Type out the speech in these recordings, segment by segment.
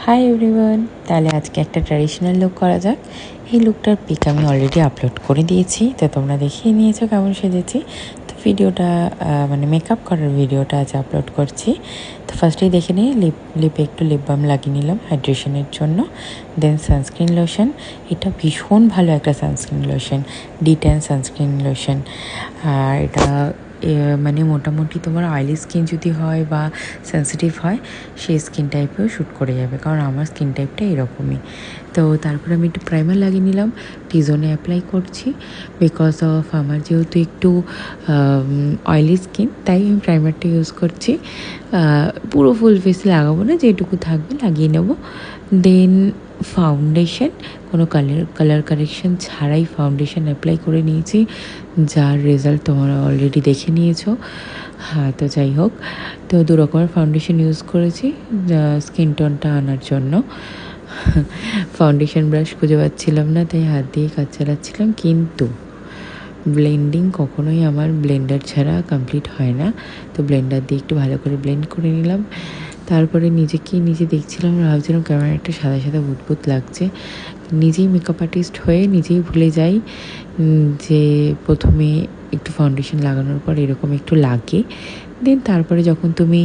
Hi everyone, তাহলে আজকে একটা ট্র্যাডিশনাল লুক করা যাক। এই লুকটার পিক আমি অলরেডি আপলোড করে দিয়েছি, তো তোমরা দেখিয়ে নিয়েছো কেমন সেজেছি। তো ভিডিওটা মানে মেকআপ করার ভিডিওটা আজ আপলোড করছি। তো ফার্স্টেই দেখে নিই, লিপে একটু লিপ বাম লাগিয়ে নিলাম হাইড্রেশনের জন্য। দেন সানস্ক্রিন লোশন, এটা ভীষণ ভালো একটা sunscreen lotion, D10 sunscreen lotion. আর এটা মানে মোটামুটি তোমার অয়েলি স্কিন যদি হয় বা সেন্সিটিভ হয় সেই স্কিন টাইপেও শ্যুট করে যাবে, কারণ আমার স্কিন টাইপটা এরকমই। তো তারপরে আমি একটু প্রাইমার লাগিয়ে নিলাম, টিজোনে অ্যাপ্লাই করছি বিকজ অফ আমার যেহেতু একটু অয়েলি স্কিন, তাই আমি প্রাইমারটা ইউজ করছি। পুরো ফুল ফেসে লাগাবো না, যেটুকু থাকবে লাগিয়ে নেব। দেন ফাউন্ডেশন, কোনো কালার কারেকশন ছাড়াই ফাউন্ডেশন অ্যাপ্লাই করে নিয়েছি, যার রেজাল্ট তোমরা অলরেডি দেখে নিয়েছো। হ্যাঁ, তো যাই হোক, তো দু রকমের ফাউন্ডেশন ইউজ করেছি স্কিন টোনটা আনার জন্য। ফাউন্ডেশন ব্রাশ খুঁজে পাচ্ছিলাম না, তাই হাত দিয়ে কাজ চালাচ্ছিলাম, কিন্তু ব্লেন্ডিং কখনোই আমার ব্লেন্ডার ছাড়া কমপ্লিট হয় না। তো ব্লেন্ডার দিয়ে একটু ভালো করে ব্লেন্ড করে নিলাম। তারপরে নিজে দেখছিলাম, ভাবছিলাম ক্যামেরাটা সাদা সাদা বুদবুদ লাগছে। নিজেই মেকআপ আর্টিস্ট হয়ে নিজেই ভুলে যাই যে প্রথমে একটু ফাউন্ডেশন লাগানোর পর এরকম একটু লাগে। দেন তারপরে যখন তুমি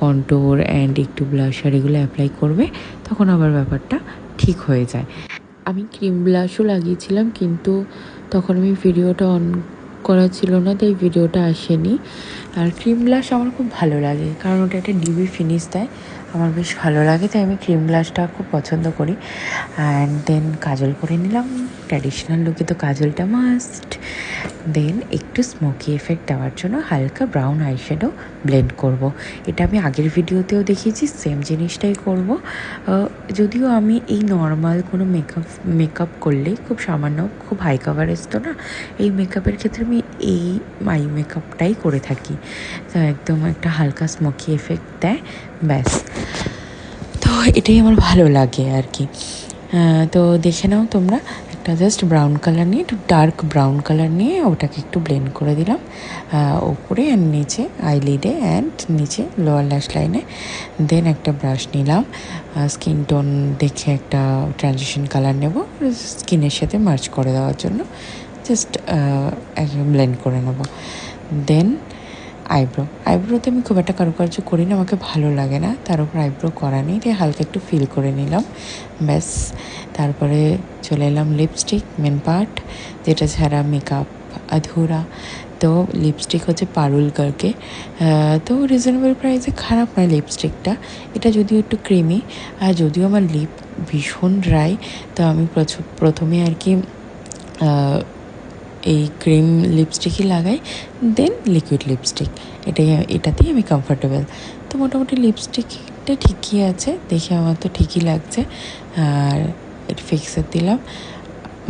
কন্ট্যুর অ্যান্ড একটু ব্লাশার এগুলো অ্যাপ্লাই করবে, তখন আবার ব্যাপারটা ঠিক হয়ে যায়। আমি ক্রিম ব্লাশও লাগিয়েছিলাম, কিন্তু তখন আমি ভিডিওটা অন করা ছিল না, তাই ভিডিওটা আসেনি। আর ক্রিম ব্লাশ আমার খুব ভালো লাগে, কারণ ওটা একটা ডিবি ফিনিশ দেয়, আমার বেশ ভালো লাগে, তাই আমি ক্রিম ব্লাশটা খুব পছন্দ করি। অ্যান্ড দেন কাজল করে নিলাম, ট্র্যাডিশনাল লুকে তো কাজলটা মাস্ট। দেন একটু স্মোকি এফেক্ট দেওয়ার জন্য হালকা ব্রাউন আইশ্যাডো ব্লেন্ড করব। এটা আমি আগের ভিডিওতেও দেখিয়েছি, সেম জিনিসটাই করব। যদিও আমি এই নর্মাল কোনো মেকআপ করলে খুব সামান্য, খুব হাই কাভারেজ তো না, এই মেকআপের ক্ষেত্রে আমি এই আই মেকআপটাই করে থাকি। তো একদম একটা হালকা স্মোকি এফেক্ট দেয়, ব্যাস। তো এটাই আমার ভালো লাগে আর কি। তো দেখে নাও তোমরা, একটা জাস্ট ব্রাউন কালার নিয়ে, একটু ডার্ক ব্রাউন কালার নিয়ে ওটাকে একটু ব্লেন্ড করে দিলাম ওপরে অ্যান্ড নিচে, আইলিডে অ্যান্ড নিচে লোয়ার ল্যাশ লাইনে। দেন একটা ব্রাশ নিলাম, স্কিন টোন দেখে একটা ট্রানজিশন কালার নেব, স্কিনের সাথে মার্চ করে দেওয়ার জন্য জাস্ট ব্লেন্ড করে নেব। দেন আইব্রোতে আমি খুব একটা কারুকার্য করি না, আমাকে ভালো লাগে না, তার উপর আইব্রো করা নেই, তাই হালকা একটু ফিল করে নিলাম, ব্যাস। তারপরে চলে এলাম লিপস্টিক, মেন পার্ট, যেটা ছাড়া মেকআপ আধুরা। তো লিপস্টিক হচ্ছে পারুল গার্গে, তো রিজনেবল প্রাইসে, খারাপ নয় লিপস্টিকটা। এটা যদিও একটু ক্রিমি, আর যদিও আমার লিপ ভীষণ ড্রাই, তো আমি প্রথমে আর কি এই ক্রিম লিপস্টিকই লাগাই, দেন লিকুইড লিপস্টিক, এটাতেই আমি কমফোর্টেবল। তো মোটামুটি লিপস্টিকটা ঠিকই আছে, দেখে আমার তো ঠিকই লাগছে। আর এটা ফিক্সার দিলাম,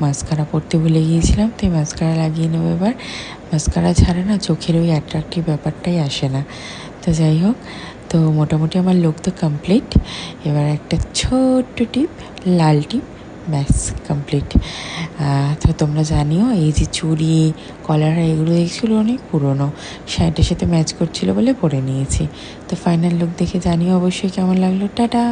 মাস্কারা পরতে ভুলে গিয়েছিলাম, তাই মাস্কারা লাগিয়ে নেবো এবার। মাস্কারা ছাড়া না চোখের ওই অ্যাট্রাকটিভ ব্যাপারটাই আসে না। তো যাই হোক, তো মোটামুটি আমার লুক তো কমপ্লিট। এবার একটা ছোট্ট টিপ, লাল টিপ, ব্যাস কমপ্লিট। তো তোমরা জানিও, এই যে চুড়ি কলার এগুলো দেখছিলো অনেক পুরনো, শার্টের সাথে ম্যাচ করছিল বলে পরে নিয়েছি। তো ফাইনাল লুক দেখে জানিও অবশ্যই কেমন লাগলো। টাটা।